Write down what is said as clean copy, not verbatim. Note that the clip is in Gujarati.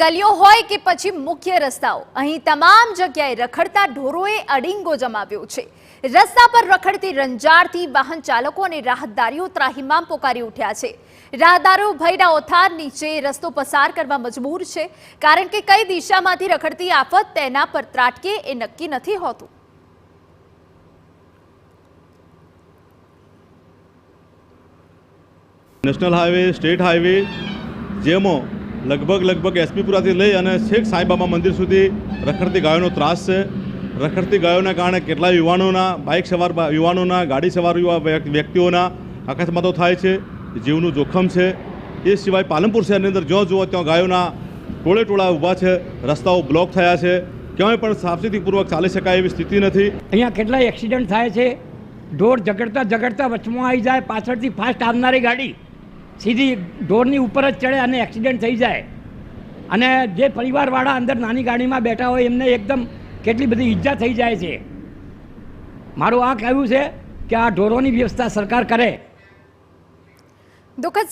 ગલીઓ હોય કે પછી મુખ્ય રસ્તાઓ, અહીં તમામ જગ્યાએ રખડતા ઢોરોએ અડીંગો જમાવ્યો છે। રસ્તા પર રખડતી રંજાડથી વાહન ચાલકો અને રાહદારીઓ ત્રાહિમામ પોકારી ઉઠ્યા છે। રાહદારીઓ ભયના ઓથાર નીચે રસ્તો પસાર કરવા મજબૂર છે, કારણ કે કઈ દિશામાંથી રખડતી આફત તેના પર ત્રાટકે એ નક્કી નથી હોતું। નેશનલ હાઈવે, સ્ટેટ હાઈવે જેમાં લગભગ એસપીપુરાથી લઈ અને છેક સાંઈબાબા મંદિર સુધી રખડતી ગાયોનો ત્રાસ છે। રખડતી ગાયોના કારણે કેટલાય યુવાનોના, બાઇક સવાર યુવાનોના, ગાડી સવાર વ્યક્તિઓના અકસ્માતો થાય છે, જીવનું જોખમ છે। એ સિવાય પાલનપુર શહેરની અંદર જ્યાં જુઓ ત્યાં ગાયોના ટોળે ટોળા ઊભા છે, રસ્તાઓ બ્લોક થયા છે, ક્યાંય પણ સાવચેતીપૂર્વક ચાલી શકાય એવી સ્થિતિ નથી। અહીંયા કેટલાય એક્સિડન્ટ થાય છે। ઢોર ઝઘડતા વચમાં આવી જાય, પાછળથી ફાસ્ટ આવનારી ગાડી સીધી ઢોરની ઉપર જ ચડે અને એક્સિડન્ટ થઈ જાય, અને જે પરિવારવાળા અંદર નાની ગાડીમાં બેઠા હોય એમને એકદમ કેટલી બધી ઈજા થઈ જાય છે। મારું આ કહેવું છે કે આ ઢોરોની વ્યવસ્થા સરકાર કરે। દુઃખદ